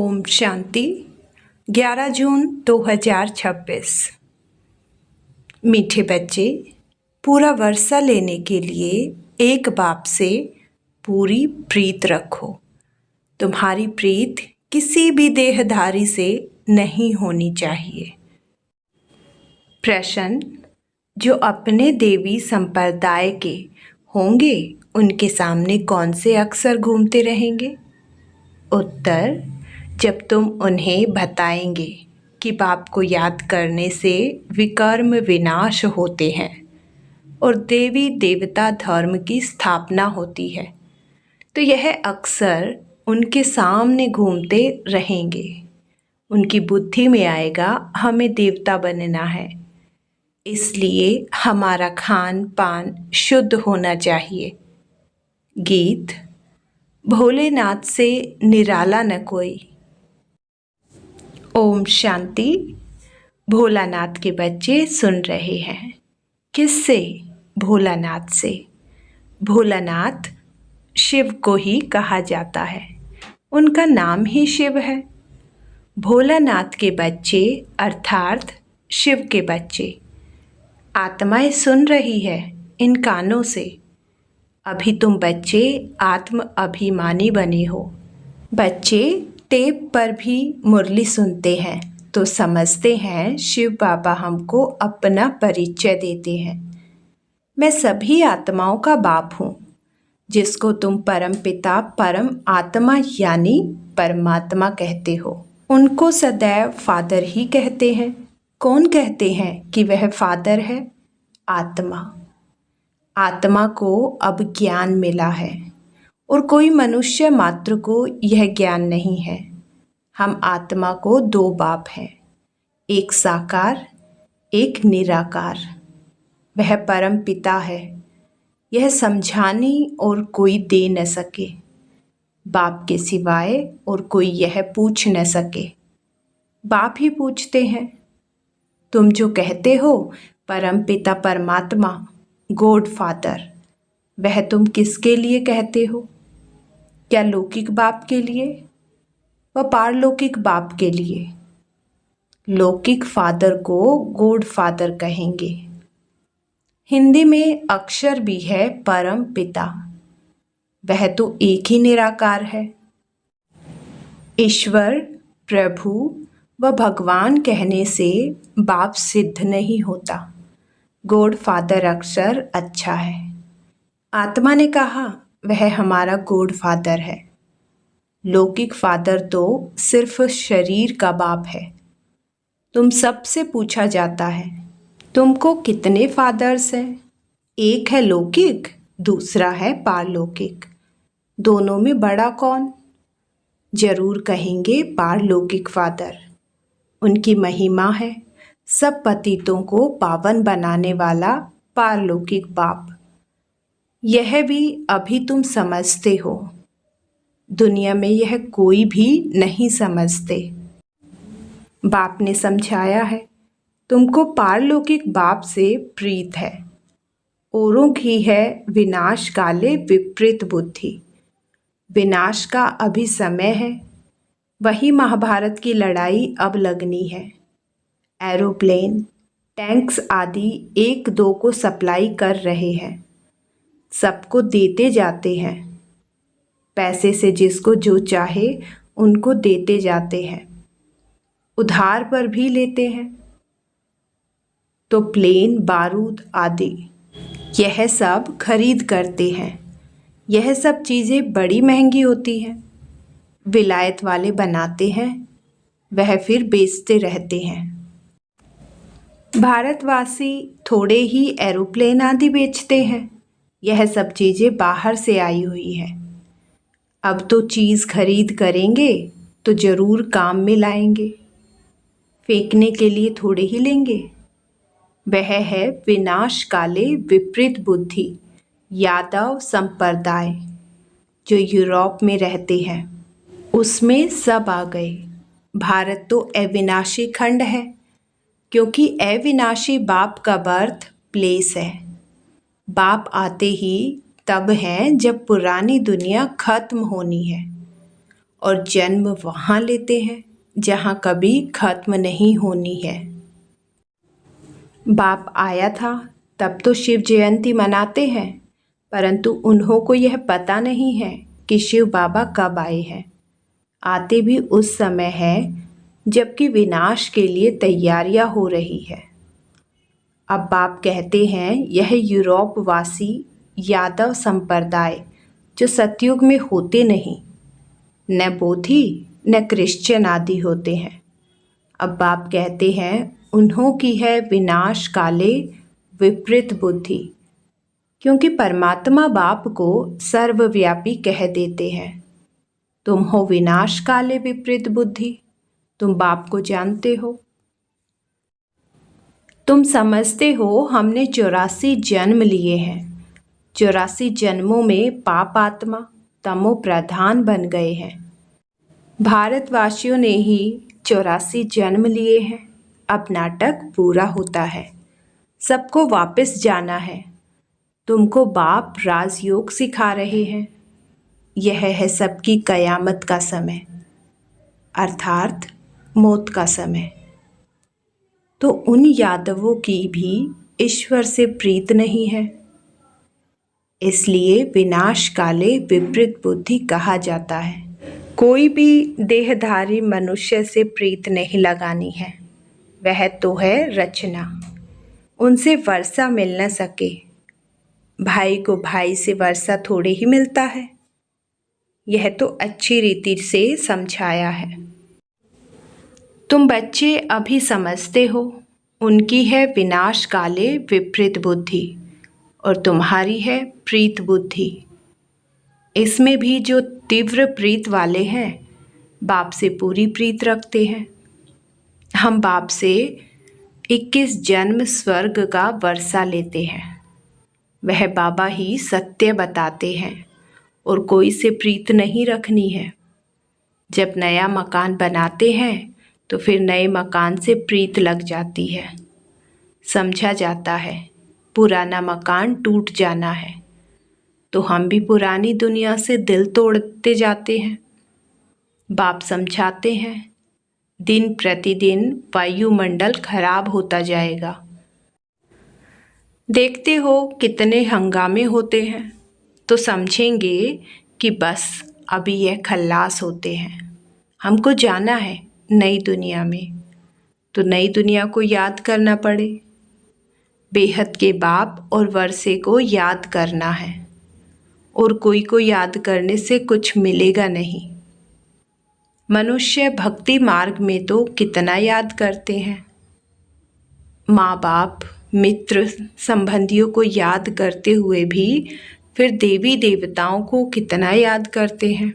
ओम शांति। 11 जून 2026। मीठे बच्चे, पूरा वर्षा लेने के लिए एक बाप से पूरी प्रीत रखो। तुम्हारी प्रीत किसी भी देहधारी से नहीं होनी चाहिए। प्रश्न: जो अपने देवी संप्रदाय के होंगे उनके सामने कौन से अक्षर घूमते रहेंगे? उत्तर: जब तुम उन्हें बताएंगे कि बाप को याद करने से विकर्म विनाश होते हैं और देवी देवता धर्म की स्थापना होती है, तो यह अक्सर उनके सामने घूमते रहेंगे। उनकी बुद्धि में आएगा हमें देवता बनना है, इसलिए हमारा खान पान शुद्ध होना चाहिए। गीत: भोलेनाथ से निराला न कोई। ओम शांति। भोलानाथ के बच्चे सुन रहे हैं। किससे? भोलानाथ से। भोलानाथ शिव को ही कहा जाता है, उनका नाम ही शिव है। भोलानाथ के बच्चे अर्थात शिव के बच्चे। आत्माएं सुन रही है इन कानों से। अभी तुम बच्चे आत्म अभिमानी बने हो। बच्चे टेप पर भी मुरली सुनते हैं तो समझते हैं शिव बाबा हमको अपना परिचय देते हैं। मैं सभी आत्माओं का बाप हूँ, जिसको तुम परम पिता परम आत्मा यानी परमात्मा कहते हो। उनको सदैव फादर ही कहते हैं। कौन कहते हैं कि वह फादर है? आत्मा। आत्मा को अब ज्ञान मिला है और कोई मनुष्य मात्र को यह ज्ञान नहीं है। हम आत्मा को दो बाप हैं, एक साकार एक निराकार। वह परम पिता है, यह समझाने और कोई दे न सके। बाप के सिवाय और कोई यह पूछ न सके। बाप ही पूछते हैं। तुम जो कहते हो परम पिता परमात्मा गॉड फादर, वह तुम किसके लिए कहते हो? क्या लौकिक बाप के लिए व पारलौकिक बाप के लिए? लौकिक फादर को गॉड फादर कहेंगे। हिंदी में अक्षर भी है परम पिता, वह तो एक ही निराकार है। ईश्वर, प्रभु व भगवान कहने से बाप सिद्ध नहीं होता। गॉड फादर अक्षर अच्छा है। आत्मा ने कहा वह हमारा गॉड फादर है। लौकिक फादर तो सिर्फ शरीर का बाप है। तुम सबसे पूछा जाता है तुमको कितने फादर्स हैं? एक है लौकिक, दूसरा है पारलौकिक। दोनों में बड़ा कौन? जरूर कहेंगे पारलौकिक फादर। उनकी महिमा है सब पतितों को पावन बनाने वाला पारलौकिक बाप। यह भी अभी तुम समझते हो, दुनिया में यह कोई भी नहीं समझते। बाप ने समझाया है तुमको पारलौकिक बाप से प्रीत है। औरों की है विनाश काले विपरीत बुद्धि। विनाश का अभी समय है, वही महाभारत की लड़ाई अब लगनी है। एरोप्लेन, टैंक्स आदि एक दो को सप्लाई कर रहे हैं, सबको देते जाते हैं। पैसे से जिसको जो चाहे उनको देते जाते हैं, उधार पर भी लेते हैं। तो प्लेन, बारूद आदि यह सब खरीद करते हैं। यह सब चीज़ें बड़ी महंगी होती हैं। विलायत वाले बनाते हैं, वह फिर बेचते रहते हैं। भारतवासी थोड़े ही एरोप्लेन आदि बेचते हैं। यह सब चीज़ें बाहर से आई हुई है। अब तो चीज़ खरीद करेंगे तो ज़रूर काम में लाएंगे, फेंकने के लिए थोड़े ही लेंगे। वह है विनाश काले विपरीत बुद्धि यादव संप्रदाय, जो यूरोप में रहते हैं। उसमें सब आ गए। भारत तो अविनाशी खंड है, क्योंकि अविनाशी बाप का बर्थ प्लेस है। बाप आते ही तब हैं जब पुरानी दुनिया खत्म होनी है और जन्म वहाँ लेते हैं जहाँ कभी खत्म नहीं होनी है। बाप आया था तब तो शिव जयंती मनाते हैं, परंतु उन्हों को यह पता नहीं है कि शिव बाबा कब आए हैं। आते भी उस समय है जबकि विनाश के लिए तैयारियां हो रही है। अब बाप कहते हैं यह यूरोप वासी यादव संप्रदाय जो सतयुग में होते नहीं, न बोधि न क्रिश्चियन आदि होते हैं। अब बाप कहते हैं उन्हों की है विनाश काले विपरीत बुद्धि, क्योंकि परमात्मा बाप को सर्वव्यापी कह देते हैं। तुम हो विनाश काले विपरीत बुद्धि, तुम बाप को जानते हो। तुम समझते हो हमने 84 जन्म लिए हैं। 84 जन्मों में पाप आत्मा तमो प्रधान बन गए हैं। भारतवासियों ने ही 84 जन्म लिए हैं। अब नाटक पूरा होता है, सबको वापस जाना है। तुमको बाप राजयोग सिखा रहे हैं। यह है सबकी कयामत का समय, अर्थात मौत का समय। तो उन यादवों की भी ईश्वर से प्रीत नहीं है, इसलिए विनाश काले विपरीत बुद्धि कहा जाता है। कोई भी देहधारी मनुष्य से प्रीत नहीं लगानी है, वह तो है रचना। उनसे वर्षा मिल न सके, भाई को भाई से वर्षा थोड़े ही मिलता है। यह तो अच्छी रीति से समझाया है। तुम बच्चे अभी समझते हो, उनकी है विनाश काले विपरीत बुद्धि और तुम्हारी है प्रीत बुद्धि। इसमें भी जो तीव्र प्रीत वाले हैं बाप से पूरी प्रीत रखते हैं। हम बाप से 21 जन्म स्वर्ग का वर्षा लेते हैं। वह बाबा ही सत्य बताते हैं और कोई से प्रीत नहीं रखनी है। जब नया मकान बनाते हैं तो फिर नए मकान से प्रीत लग जाती है। समझा जाता है पुराना मकान टूट जाना है, तो हम भी पुरानी दुनिया से दिल तोड़ते जाते हैं। बाप समझाते हैं दिन प्रतिदिन वायुमंडल खराब होता जाएगा। देखते हो कितने हंगामे होते हैं, तो समझेंगे कि बस अभी यह खल्लास होते हैं। हमको जाना है नई दुनिया में, तो नई दुनिया को याद करना पड़े। बेहद के बाप और वर्षे को याद करना है, और कोई को याद करने से कुछ मिलेगा नहीं। मनुष्य भक्ति मार्ग में तो कितना याद करते हैं। माँ बाप मित्र संबंधियों को याद करते हुए भी फिर देवी देवताओं को कितना याद करते हैं।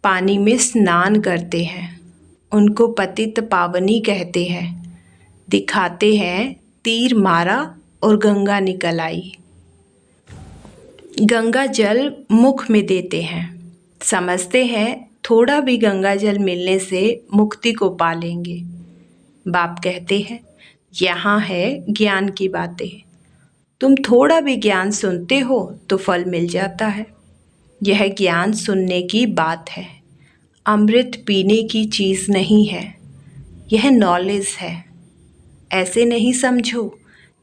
पानी में स्नान करते हैं, उनको पतित पावनी कहते हैं। दिखाते हैं तीर मारा और गंगा निकल आई। गंगा जल मुख में देते हैं, समझते हैं थोड़ा भी गंगा जल मिलने से मुक्ति को पा लेंगे। बाप कहते हैं यहाँ है ज्ञान की बातें। तुम थोड़ा भी ज्ञान सुनते हो तो फल मिल जाता है। यह ज्ञान सुनने की बात है, अमृत पीने की चीज़ नहीं है। यह नॉलेज है। ऐसे नहीं समझो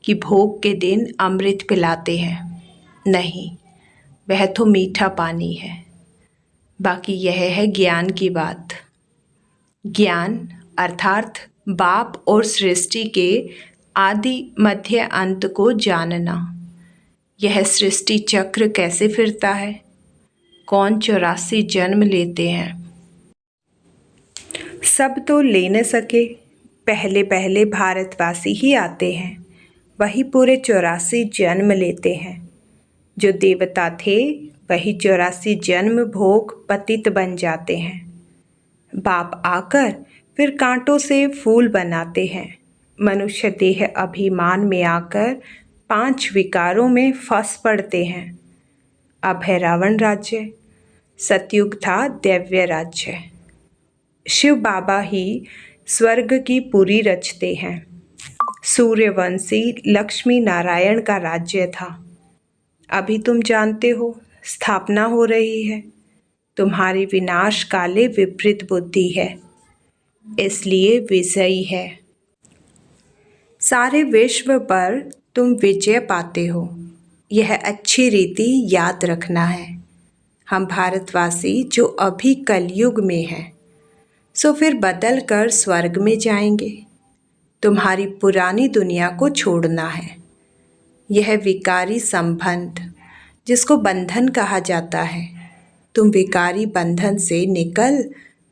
कि भोग के दिन अमृत पिलाते हैं, नहीं, वह तो मीठा पानी है। बाकी यह है ज्ञान की बात। ज्ञान अर्थात बाप और सृष्टि के आदि मध्य अंत को जानना। यह सृष्टि चक्र कैसे फिरता है, कौन 84 जन्म लेते हैं। सब तो ले न सके, पहले पहले भारतवासी ही आते हैं, वही पूरे 84 जन्म लेते हैं। जो देवता थे वही 84 जन्म भोग पतित बन जाते हैं। बाप आकर फिर कांटों से फूल बनाते हैं। मनुष्य देह अभिमान में आकर 5 विकारों में फंस पड़ते हैं। अब है रावण राज्य, सतयुग था दैव्य राज्य। शिव बाबा ही स्वर्ग की पुरी रचते हैं। सूर्यवंशी लक्ष्मी नारायण का राज्य था। अभी तुम जानते हो स्थापना हो रही है। तुम्हारी विनाश काले विपरीत बुद्धि है, इसलिए विजयी है। सारे विश्व पर तुम विजय पाते हो, यह अच्छी रीति याद रखना है। हम भारतवासी जो अभी कलयुग में हैं, सो फिर बदल कर स्वर्ग में जाएंगे। तुम्हारी पुरानी दुनिया को छोड़ना है। यह विकारी संबंध, जिसको बंधन कहा जाता है, तुम विकारी बंधन से निकल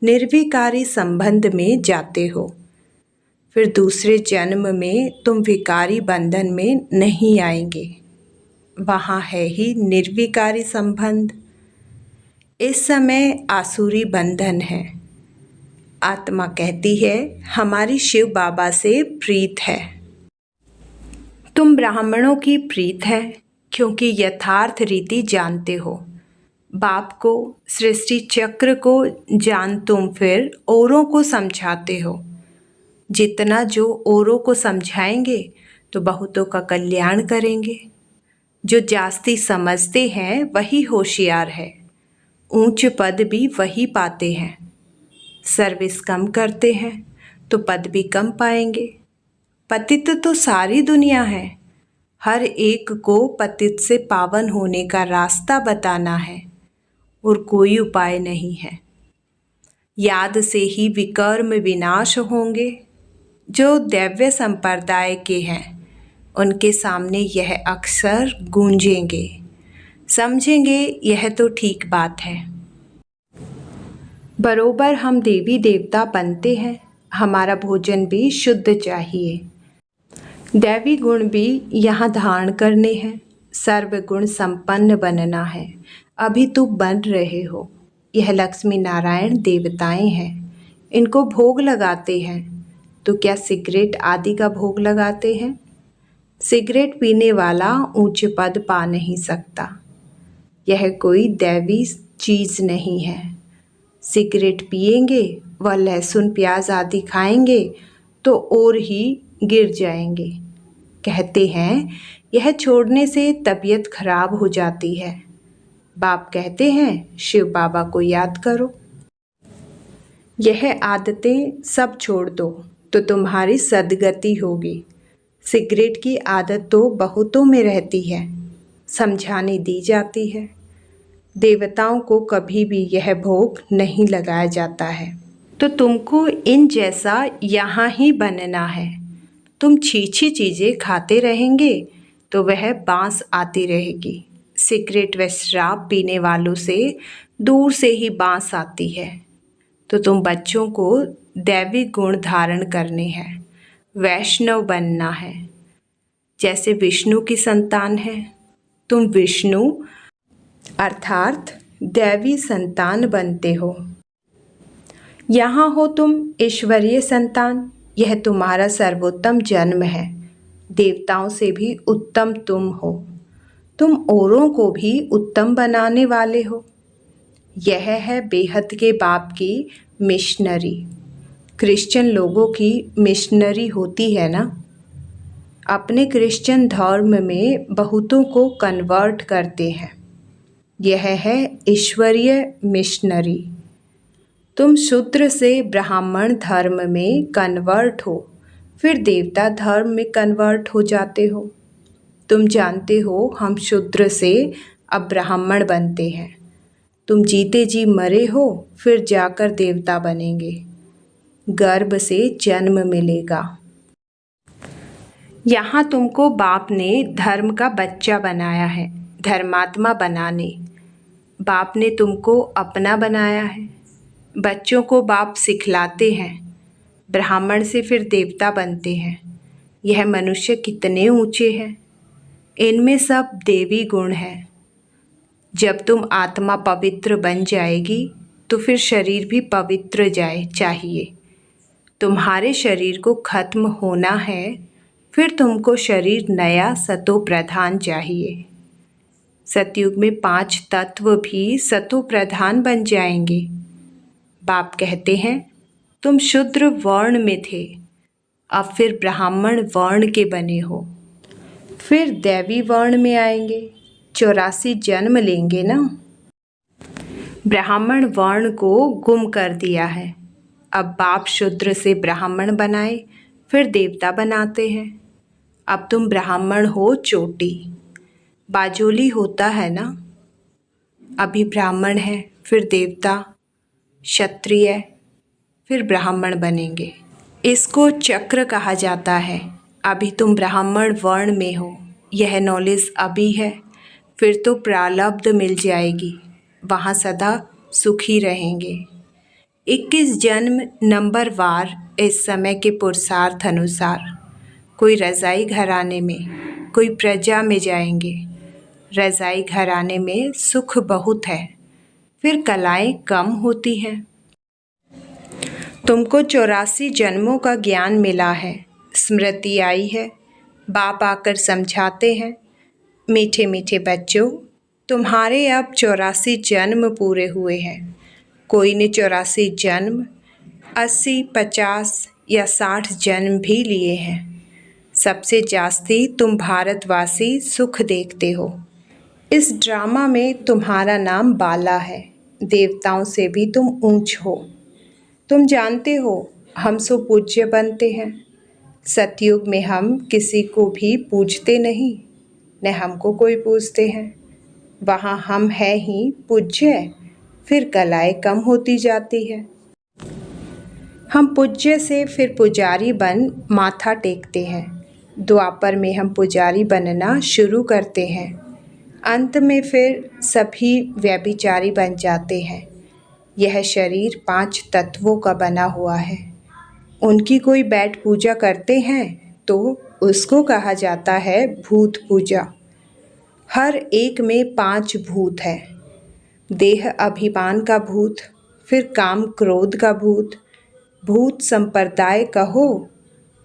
निर्विकारी संबंध में जाते हो। फिर दूसरे जन्म में तुम विकारी बंधन में नहीं आएंगे, वहाँ है ही निर्विकारी संबंध। इस समय आसुरी बंधन है। आत्मा कहती है हमारी शिव बाबा से प्रीत है। तुम ब्राह्मणों की प्रीत है, क्योंकि यथार्थ रीति जानते हो। बाप को, सृष्टि चक्र को जान तुम फिर औरों को समझाते हो। जितना जो औरों को समझाएंगे तो बहुतों का कल्याण करेंगे। जो जास्ती समझते हैं वही होशियार है, ऊंच पद भी वही पाते हैं। सर्विस कम करते हैं तो पद भी कम पाएंगे। पतित तो सारी दुनिया है, हर एक को पतित से पावन होने का रास्ता बताना है और कोई उपाय नहीं है। याद से ही विकर्म विनाश होंगे। जो दैव्य संप्रदाय के हैं उनके सामने यह अक्सर गूंजेंगे, समझेंगे यह तो ठीक बात है। बरोबर हम देवी देवता बनते हैं, हमारा भोजन भी शुद्ध चाहिए। दैवी गुण भी यहाँ धारण करने हैं, सर्वगुण संपन्न बनना है। अभी तो बन रहे हो। यह लक्ष्मी नारायण देवताएं हैं, इनको भोग लगाते हैं। तो क्या सिगरेट आदि का भोग लगाते हैं? सिगरेट पीने वाला ऊंच पद पा नहीं सकता। यह कोई दैवी चीज़ नहीं है। सिगरेट पिएंगे व लहसुन प्याज आदि खाएंगे तो और ही गिर जाएंगे। कहते हैं यह छोड़ने से तबीयत खराब हो जाती है। बाप कहते हैं शिव बाबा को याद करो। यह आदतें सब छोड़ दो तो तुम्हारी सद्गति होगी। सिगरेट की आदत तो बहुतों में रहती है, समझाने दी जाती है। देवताओं को कभी भी यह भोग नहीं लगाया जाता है। तो तुमको इन जैसा यहाँ ही बनना है। तुम छीछी चीज़ें खाते रहेंगे तो वह बांस आती रहेगी। सिगरेट व शराब पीने वालों से दूर से ही बांस आती है। तो तुम बच्चों को दैवी गुण धारण करने हैं, वैष्णव बनना है। जैसे विष्णु की संतान है, तुम विष्णु अर्थात दैवी संतान बनते हो। यहाँ हो तुम ईश्वरीय संतान, यह तुम्हारा सर्वोत्तम जन्म है। देवताओं से भी उत्तम तुम हो। तुम औरों को भी उत्तम बनाने वाले हो। यह है बेहद के बाप की मिशनरी। क्रिश्चियन लोगों की मिशनरी होती है ना, अपने क्रिश्चियन धर्म में बहुतों को कन्वर्ट करते हैं। यह है ईश्वरीय मिशनरी। तुम शूद्र से ब्राह्मण धर्म में कन्वर्ट हो, फिर देवता धर्म में कन्वर्ट हो जाते हो। तुम जानते हो हम शूद्र से अब ब्राह्मण बनते हैं। तुम जीते जी मरे हो, फिर जाकर देवता बनेंगे। गर्भ से जन्म मिलेगा। यहाँ तुमको बाप ने धर्म का बच्चा बनाया है, धर्मात्मा बनाने। बाप ने तुमको अपना बनाया है। बच्चों को बाप सिखलाते हैं, ब्राह्मण से फिर देवता बनते हैं। यह मनुष्य कितने ऊंचे हैं, इनमें सब देवी गुण है। जब तुम आत्मा पवित्र बन जाएगी तो फिर शरीर भी पवित्र चाहिए। तुम्हारे शरीर को खत्म होना है, फिर तुमको शरीर नया सतो प्रधान चाहिए। सतयुग में 5 तत्व भी सतो प्रधान बन जाएंगे। बाप कहते हैं तुम शूद्र वर्ण में थे, अब फिर ब्राह्मण वर्ण के बने हो, फिर दैवी वर्ण में आएंगे। 84 जन्म लेंगे ना। ब्राह्मण वर्ण को गुम कर दिया है। अब बाप शूद्र से ब्राह्मण बनाए, फिर देवता बनाते हैं। अब तुम ब्राह्मण हो चोटी, बाजोली होता है ना। अभी ब्राह्मण है, फिर देवता, क्षत्रिय, फिर ब्राह्मण बनेंगे। इसको चक्र कहा जाता है। अभी तुम ब्राह्मण वर्ण में हो, यह नॉलेज अभी है, फिर तो प्रारब्ध मिल जाएगी, वहाँ सदा सुखी रहेंगे। 21 जन्म नंबर वार इस समय के पुरुषार्थ अनुसार। कोई रज़ाई घराने में, कोई प्रजा में जाएंगे। रज़ाई घराने में सुख बहुत है, फिर कलाएं कम होती हैं। तुमको 84 जन्मों का ज्ञान मिला है, स्मृति आई है। बाप आकर समझाते हैं, मीठे मीठे बच्चों, तुम्हारे अब 84 जन्म पूरे हुए हैं। कोई ने 84 जन्म 80, 50 या 60 जन्म भी लिए हैं। सबसे जास्ती तुम भारतवासी सुख देखते हो। इस ड्रामा में तुम्हारा नाम बाला है, देवताओं से भी तुम ऊंच हो। तुम जानते हो हम सुपूज्य बनते हैं। सतयुग में हम किसी को भी पूजते नहीं, न हमको कोई पूजते हैं। वहाँ हम हैं ही पूज्य, फिर कलाएं कम होती जाती है। हम पूज्य से फिर पुजारी बन माथा टेकते हैं। द्वापर में हम पुजारी बनना शुरू करते हैं। अंत में फिर सभी व्यभिचारी बन जाते हैं। यह शरीर 5 तत्वों का बना हुआ है। उनकी कोई बैठ पूजा करते हैं तो उसको कहा जाता है भूत पूजा। हर एक में 5 भूत है। देह अभिमान का भूत, फिर काम क्रोध का भूत। भूत संप्रदाय कहो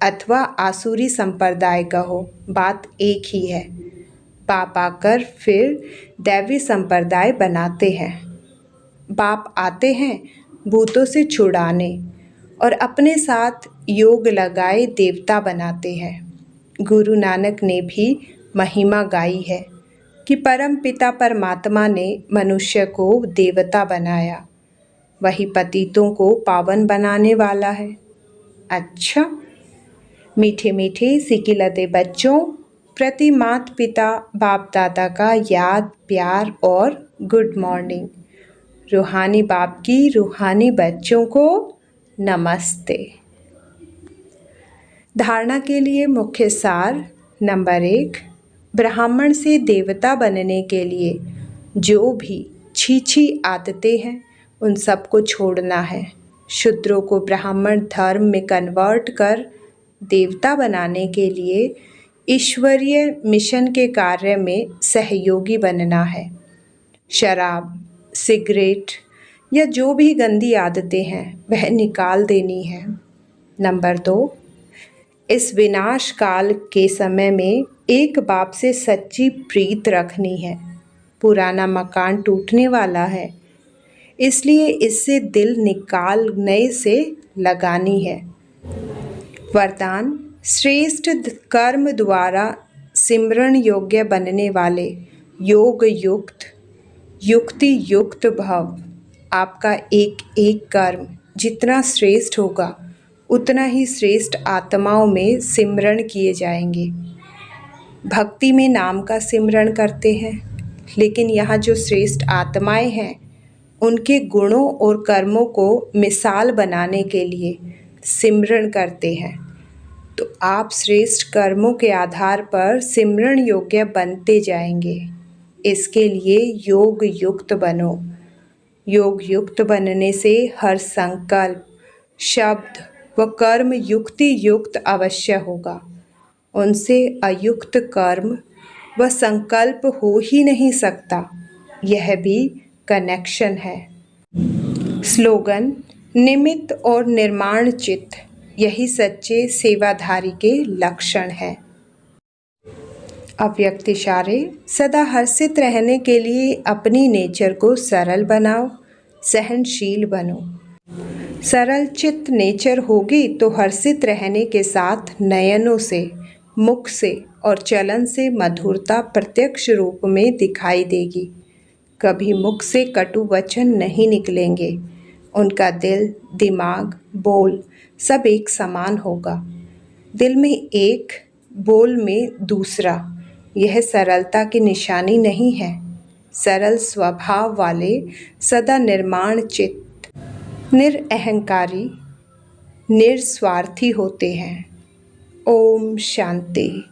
अथवा आसुरी संप्रदाय कहो, बात एक ही है। बाप आकर फिर दैवी संप्रदाय बनाते हैं। बाप आते हैं भूतों से छुड़ाने और अपने साथ योग लगाए देवता बनाते हैं। गुरु नानक ने भी महिमा गाई है कि परम पिता परमात्मा ने मनुष्य को देवता बनाया, वही पतितों को पावन बनाने वाला है। अच्छा, मीठे मीठे सिकिलते बच्चों, प्रति माता पिता बाप दादा का याद, प्यार और गुड मॉर्निंग। रूहानी बाप की रूहानी बच्चों को नमस्ते। धारणा के लिए मुख्य सार नंबर 1, ब्राह्मण से देवता बनने के लिए जो भी छी आदतें हैं उन सबको छोड़ना है। शूद्रों को ब्राह्मण धर्म में कन्वर्ट कर देवता बनाने के लिए ईश्वरीय मिशन के कार्य में सहयोगी बनना है। शराब, सिगरेट या जो भी गंदी आदतें हैं वह निकाल देनी है। नंबर 2, इस विनाश काल के समय में एक बाप से सच्ची प्रीत रखनी है। पुराना मकान टूटने वाला है, इसलिए इससे दिल निकाल नए से लगानी है। वरदान, श्रेष्ठ कर्म द्वारा सिमरण योग्य बनने वाले योग युक्त युक्ति युक्त भव। आपका एक एक कर्म जितना श्रेष्ठ होगा उतना ही श्रेष्ठ आत्माओं में सिमरण किए जाएंगे। भक्ति में नाम का सिमरण करते हैं, लेकिन यहाँ जो श्रेष्ठ आत्माएं हैं उनके गुणों और कर्मों को मिसाल बनाने के लिए सिमरण करते हैं। तो आप श्रेष्ठ कर्मों के आधार पर सिमरण योग्य बनते जाएंगे। इसके लिए योग युक्त बनो। योग युक्त बनने से हर संकल्प, शब्द व कर्म युक्ति युक्त अवश्य होगा। उनसे अयुक्त कर्म व संकल्प हो ही नहीं सकता। यह भी कनेक्शन है। स्लोगन, निमित्त और निर्माण चित्त, यही सच्चे सेवाधारी के लक्षण हैं। अव्यक्त इशारे, सदा हर्षित रहने के लिए अपनी नेचर को सरल बनाओ, सहनशील बनो। सरल चित्त नेचर होगी तो हर्षित रहने के साथ नयनों से, मुख से और चलन से मधुरता प्रत्यक्ष रूप में दिखाई देगी। कभी मुख से कटु वचन नहीं निकलेंगे। उनका दिल, दिमाग, बोल सब एक समान होगा। दिल में एक, बोल में दूसरा, यह सरलता की निशानी नहीं है। सरल स्वभाव वाले सदा निर्माण चित्त, निरअहंकारी, निस्वार्थी होते हैं। ओम शांति।